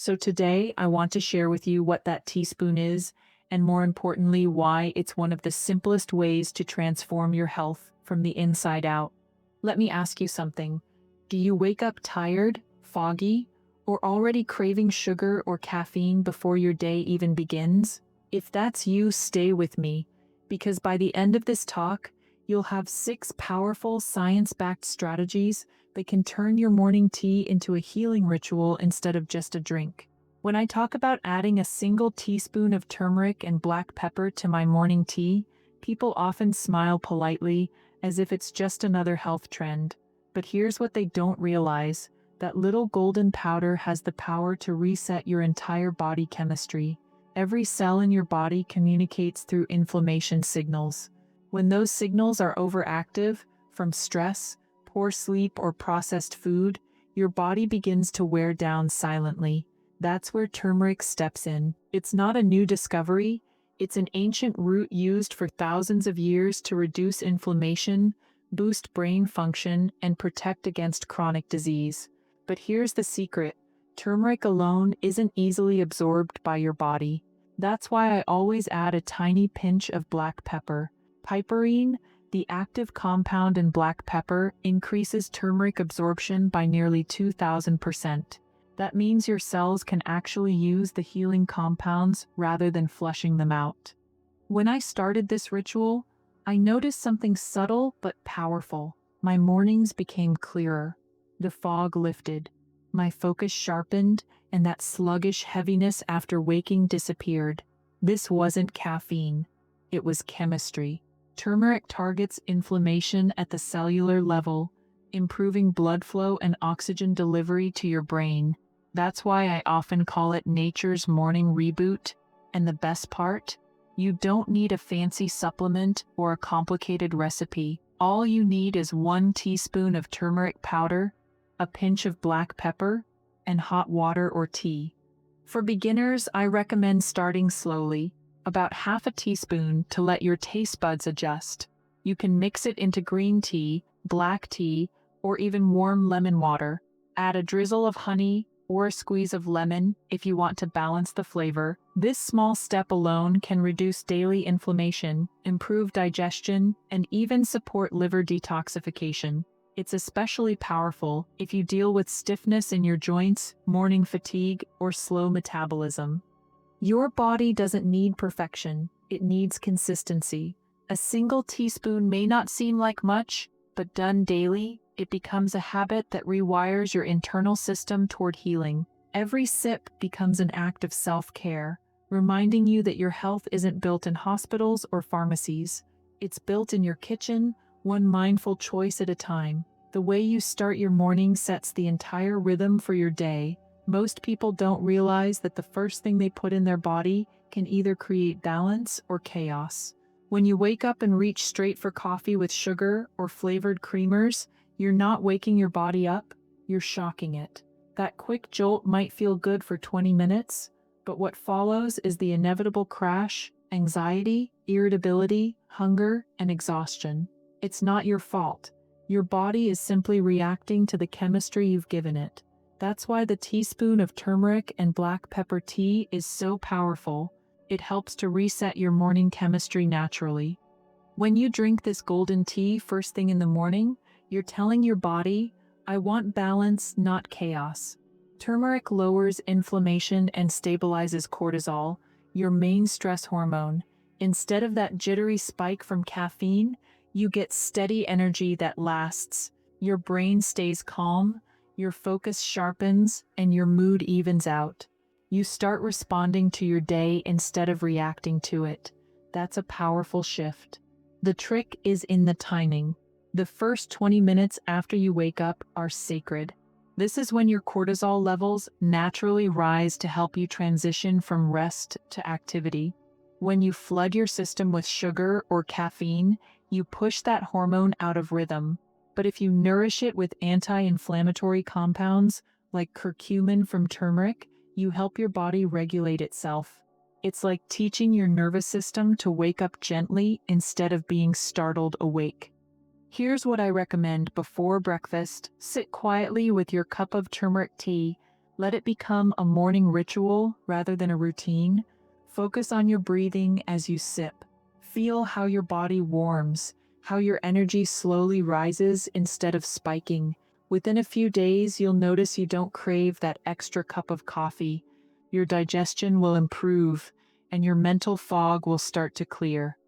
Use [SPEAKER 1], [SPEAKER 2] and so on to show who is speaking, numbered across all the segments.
[SPEAKER 1] So today I want to share with you what that teaspoon is, and more importantly, why it's one of the simplest ways to transform your health from the inside out. Let me ask you something. Do you wake up tired, foggy, or already craving sugar or caffeine before your day even begins? If that's you, stay with me, because by the end of this talk, you'll have 6 powerful science-backed strategies that can turn your morning tea into a healing ritual instead of just a drink. When I talk about adding a single teaspoon of turmeric and black pepper to my morning tea, people often smile politely as if it's just another health trend. But here's what they don't realize. That little golden powder has the power to reset your entire body chemistry. Every cell in your body communicates through inflammation signals. When those signals are overactive, from stress, poor sleep, or processed food, your body begins to wear down silently. That's where turmeric steps in. It's not a new discovery. It's an ancient root used for thousands of years to reduce inflammation, boost brain function, and protect against chronic disease. But here's the secret. Turmeric alone isn't easily absorbed by your body. That's why I always add a tiny pinch of black pepper. Piperine, the active compound in black pepper, increases turmeric absorption by nearly 2,000%. That means your cells can actually use the healing compounds rather than flushing them out. When I started this ritual, I noticed something subtle but powerful. My mornings became clearer. The fog lifted. My focus sharpened, and that sluggish heaviness after waking disappeared. This wasn't caffeine. It was chemistry. Turmeric targets inflammation at the cellular level, improving blood flow and oxygen delivery to your brain. That's why I often call it nature's morning reboot. And the best part? You don't need a fancy supplement or a complicated recipe. All you need is 1 teaspoon of turmeric powder, a pinch of black pepper, and hot water or tea. For beginners, I recommend starting slowly, about half a teaspoon to let your taste buds adjust. You can mix it into green tea, black tea, or even warm lemon water. Add a drizzle of honey or a squeeze of lemon if you want to balance the flavor. This small step alone can reduce daily inflammation, improve digestion, and even support liver detoxification. It's especially powerful if you deal with stiffness in your joints, morning fatigue, or slow metabolism. Your body doesn't need perfection, it needs consistency. A single teaspoon may not seem like much, but done daily, it becomes a habit that rewires your internal system toward healing. Every sip becomes an act of self-care, reminding you that your health isn't built in hospitals or pharmacies. It's built in your kitchen, one mindful choice at a time. The way you start your morning sets the entire rhythm for your day. Most people don't realize that the first thing they put in their body can either create balance or chaos. When you wake up and reach straight for coffee with sugar or flavored creamers, you're not waking your body up, you're shocking it. That quick jolt might feel good for 20 minutes, but what follows is the inevitable crash: anxiety, irritability, hunger, and exhaustion. It's not your fault. Your body is simply reacting to the chemistry you've given it. That's why the teaspoon of turmeric and black pepper tea is so powerful. It helps to reset your morning chemistry naturally. When you drink this golden tea first thing in the morning, you're telling your body, I want balance, not chaos. Turmeric lowers inflammation and stabilizes cortisol, your main stress hormone. Instead of that jittery spike from caffeine, you get steady energy that lasts. Your brain stays calm, your focus sharpens, and your mood evens out. You start responding to your day instead of reacting to it. That's a powerful shift. The trick is in the timing. The first 20 minutes after you wake up are sacred. This is when your cortisol levels naturally rise to help you transition from rest to activity. When you flood your system with sugar or caffeine, you push that hormone out of rhythm. But if you nourish it with anti-inflammatory compounds like curcumin from turmeric, you help your body regulate itself. It's like teaching your nervous system to wake up gently instead of being startled awake. Here's what I recommend before breakfast. Sit quietly with your cup of turmeric tea. Let it become a morning ritual rather than a routine. Focus on your breathing as you sip. Feel how your body warms, how your energy slowly rises instead of spiking. Within a few days, you'll notice you don't crave that extra cup of coffee. Your digestion will improve, and your mental fog will start to clear.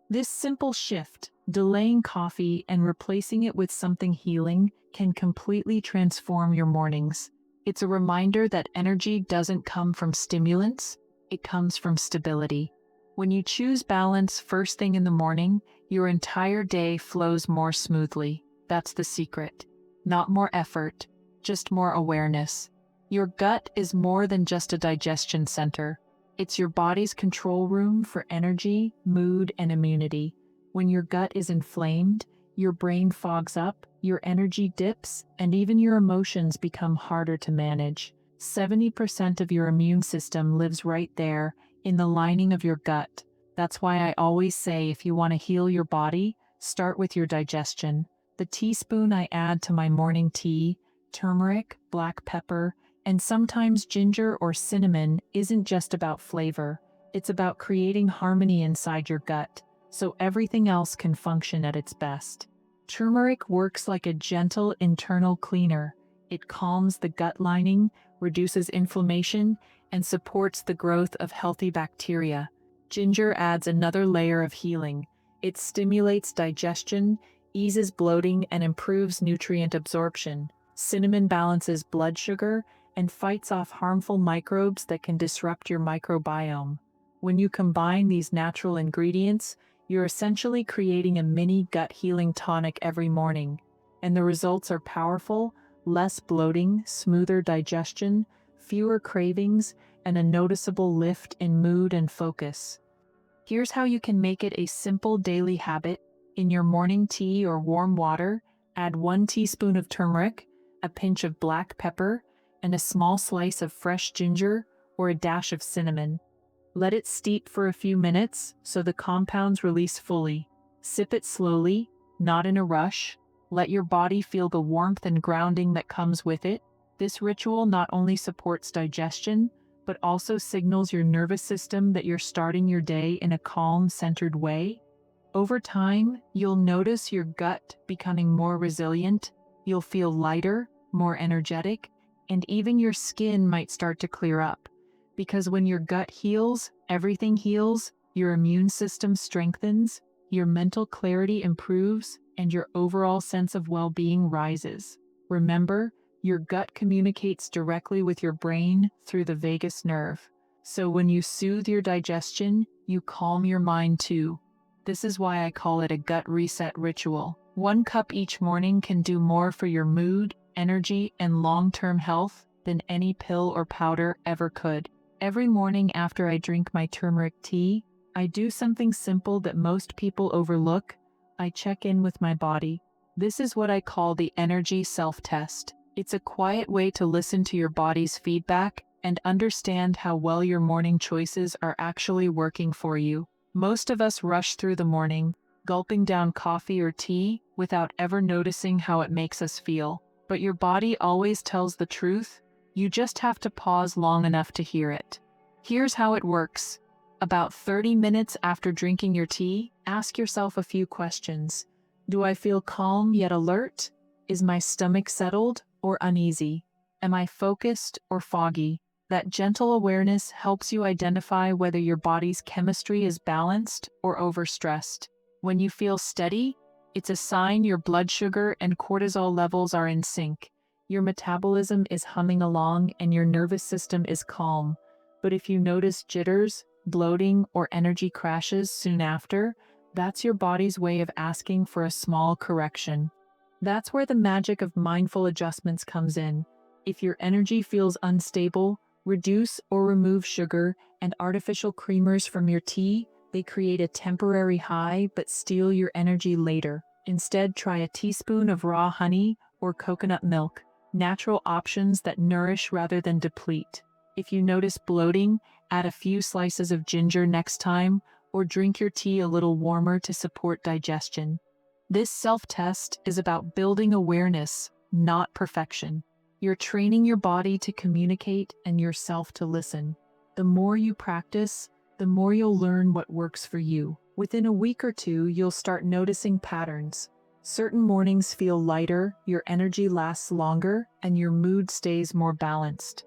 [SPEAKER 1] This simple shift, delaying coffee and replacing it with something healing, can completely transform your mornings. It's a reminder that energy doesn't come from stimulants, it comes from stability. When you choose balance first thing in the morning, your entire day flows more smoothly. That's the secret. Not more effort, just more awareness. Your gut is more than just a digestion center. It's your body's control room for energy, mood, and immunity. When your gut is inflamed, your brain fogs up, your energy dips, and even your emotions become harder to manage. 70% of your immune system lives right there, in the lining of your gut. That's why I always say if you want to heal your body, start with your digestion. The teaspoon I add to my morning tea, turmeric, black pepper, and sometimes ginger or cinnamon isn't just about flavor. It's about creating harmony inside your gut, so everything else can function at its best. Turmeric works like a gentle internal cleaner. It calms the gut lining, reduces inflammation, and supports the growth of healthy bacteria. Ginger adds another layer of healing. It stimulates digestion, eases bloating, and improves nutrient absorption. Cinnamon balances blood sugar and fights off harmful microbes that can disrupt your microbiome. When you combine these natural ingredients, you're essentially creating a mini gut healing tonic every morning. And the results are powerful: less bloating, smoother digestion, fewer cravings, and a noticeable lift in mood and focus. Here's how you can make it a simple daily habit. In your morning tea or warm water, add 1 teaspoon of turmeric, a pinch of black pepper, and a small slice of fresh ginger or a dash of cinnamon. Let it steep for a few minutes so the compounds release fully. Sip it slowly, not in a rush. Let your body feel the warmth and grounding that comes with it. This ritual not only supports digestion, but also signals your nervous system that you're starting your day in a calm, centered way. Over time, you'll notice your gut becoming more resilient, you'll feel lighter, more energetic, and even your skin might start to clear up. Because when your gut heals, everything heals, your immune system strengthens, your mental clarity improves, and your overall sense of well-being rises. Remember, your gut communicates directly with your brain through the vagus nerve. So when you soothe your digestion, you calm your mind too. This is why I call it a gut reset ritual. 1 cup each morning can do more for your mood, energy, and long-term health than any pill or powder ever could. Every morning after I drink my turmeric tea, I do something simple that most people overlook. I check in with my body. This is what I call the energy self-test. It's a quiet way to listen to your body's feedback and understand how well your morning choices are actually working for you. Most of us rush through the morning, gulping down coffee or tea without ever noticing how it makes us feel. But your body always tells the truth. You just have to pause long enough to hear it. Here's how it works. About 30 minutes after drinking your tea, ask yourself a few questions. Do I feel calm yet alert? Is my stomach settled or uneasy? Am I focused or foggy? That gentle awareness helps you identify whether your body's chemistry is balanced or overstressed. When you feel steady, it's a sign your blood sugar and cortisol levels are in sync. Your metabolism is humming along and your nervous system is calm. But if you notice jitters, bloating, or energy crashes soon after, that's your body's way of asking for a small correction. That's where the magic of mindful adjustments comes in. If your energy feels unstable, reduce or remove sugar and artificial creamers from your tea. They create a temporary high but steal your energy later. Instead, try a teaspoon of raw honey or coconut milk, natural options that nourish rather than deplete. If you notice bloating, add a few slices of ginger next time, or drink your tea a little warmer to support digestion. This self-test is about building awareness, not perfection. You're training your body to communicate and yourself to listen. The more you practice, the more you'll learn what works for you. Within a week or two, you'll start noticing patterns. Certain mornings feel lighter, your energy lasts longer, and your mood stays more balanced.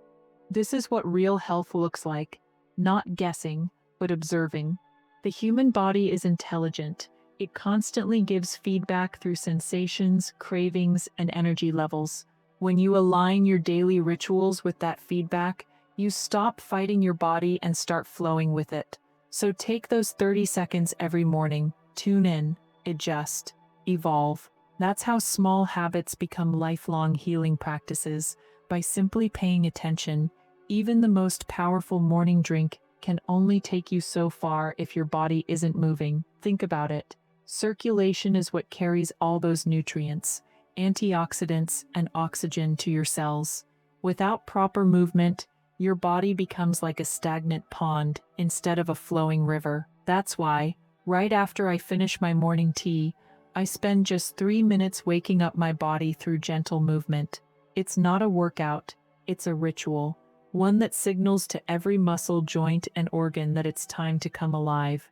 [SPEAKER 1] This is what real health looks like, not guessing, but observing. The human body is intelligent. It constantly gives feedback through sensations, cravings, and energy levels. When you align your daily rituals with that feedback, you stop fighting your body and start flowing with it. So take those 30 seconds every morning, tune in, adjust, evolve. That's how small habits become lifelong healing practices, by simply paying attention. Even the most powerful morning drink can only take you so far if your body isn't moving. Think about it. Circulation is what carries all those nutrients, antioxidants, and oxygen to your cells. Without proper movement, your body becomes like a stagnant pond instead of a flowing river. That's why, right after I finish my morning tea, I spend just 3 minutes waking up my body through gentle movement. It's not a workout, it's a ritual. One that signals to every muscle, joint, and organ that it's time to come alive.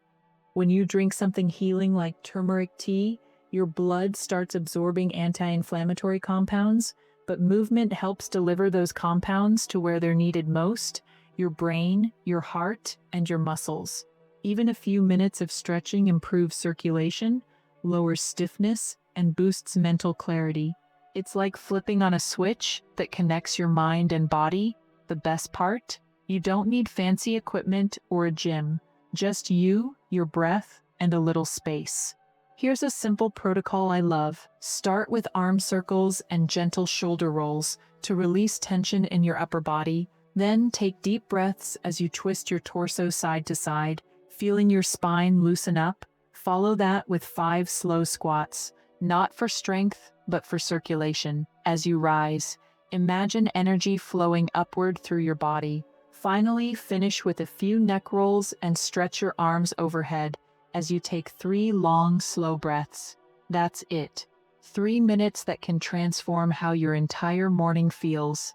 [SPEAKER 1] When you drink something healing like turmeric tea, your blood starts absorbing anti-inflammatory compounds, but movement helps deliver those compounds to where they're needed most: your brain, your heart, and your muscles. Even a few minutes of stretching improves circulation, lowers stiffness, and boosts mental clarity. It's like flipping on a switch that connects your mind and body. The best part? You don't need fancy equipment or a gym. Just you, your breath, and a little space. Here's a simple protocol I love. Start with arm circles and gentle shoulder rolls to release tension in your upper body. Then take deep breaths as you twist your torso side to side, feeling your spine loosen up. Follow that with 5 slow squats, not for strength, but for circulation. As you rise, imagine energy flowing upward through your body. Finally, finish with a few neck rolls and stretch your arms overhead as you take 3 long, slow breaths. That's it. 3 minutes that can transform how your entire morning feels.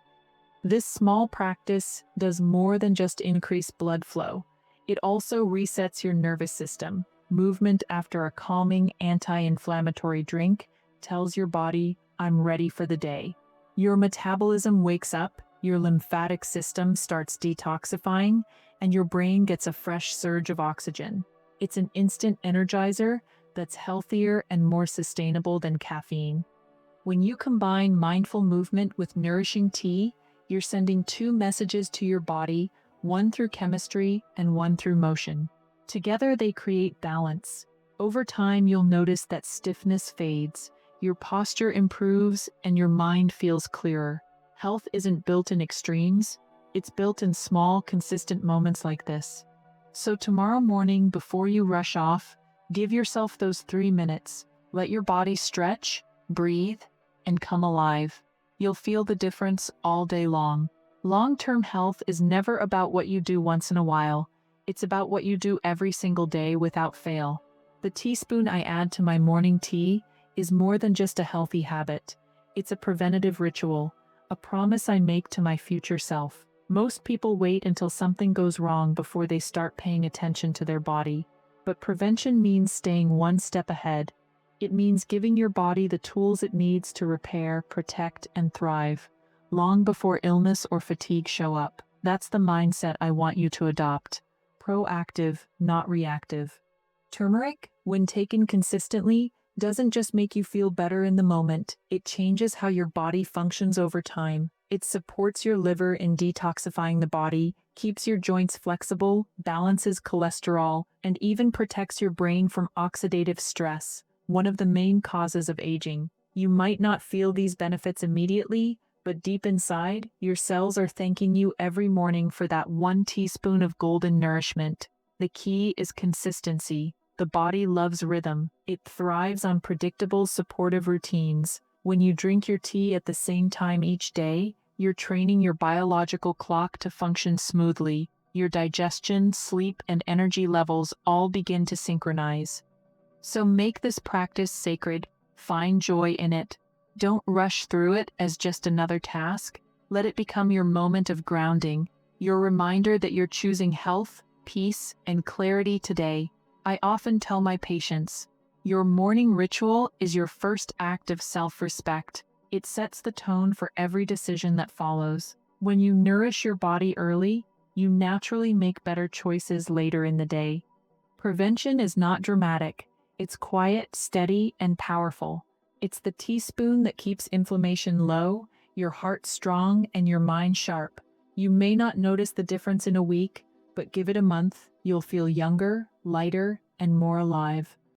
[SPEAKER 1] This small practice does more than just increase blood flow. It also resets your nervous system. Movement after a calming anti-inflammatory drink tells your body, I'm ready for the day. Your metabolism wakes up, your lymphatic system starts detoxifying, and your brain gets a fresh surge of oxygen. It's an instant energizer that's healthier and more sustainable than caffeine. When you combine mindful movement with nourishing tea, you're sending 2 messages to your body, one through chemistry and one through motion. Together they create balance. Over time, you'll notice that stiffness fades, your posture improves, and your mind feels clearer. Health isn't built in extremes, it's built in small, consistent moments like this. So tomorrow morning, before you rush off, give yourself those 3 minutes. Let your body stretch, breathe, and come alive. You'll feel the difference all day long. Long-term health is never about what you do once in a while. It's about what you do every single day without fail. The teaspoon I add to my morning tea is more than just a healthy habit. It's a preventative ritual, a promise I make to my future self. Most people wait until something goes wrong before they start paying attention to their body. But prevention means staying one step ahead. It means giving your body the tools it needs to repair, protect, and thrive, long before illness or fatigue show up. That's the mindset I want you to adopt. Proactive, not reactive. Turmeric, when taken consistently, doesn't just make you feel better in the moment, it changes how your body functions over time. It supports your liver in detoxifying the body, keeps your joints flexible, balances cholesterol, and even protects your brain from oxidative stress, one of the main causes of aging. You might not feel these benefits immediately, but deep inside, your cells are thanking you every morning for that 1 teaspoon of golden nourishment. The key is consistency. The body loves rhythm. It thrives on predictable, supportive routines. When you drink your tea at the same time each day, you're training your biological clock to function smoothly. Your digestion, sleep, and energy levels all begin to synchronize. So make this practice sacred. Find joy in it. Don't rush through it as just another task. Let it become your moment of grounding, your reminder that you're choosing health, peace, and clarity today. I often tell my patients, your morning ritual is your first act of self-respect. It sets the tone for every decision that follows. When you nourish your body early, you naturally make better choices later in the day. Prevention is not dramatic. It's quiet, steady, and powerful. It's the teaspoon that keeps inflammation low, your heart strong, and your mind sharp. You may not notice the difference in a week, but give it a month, you'll feel younger, lighter, and more alive.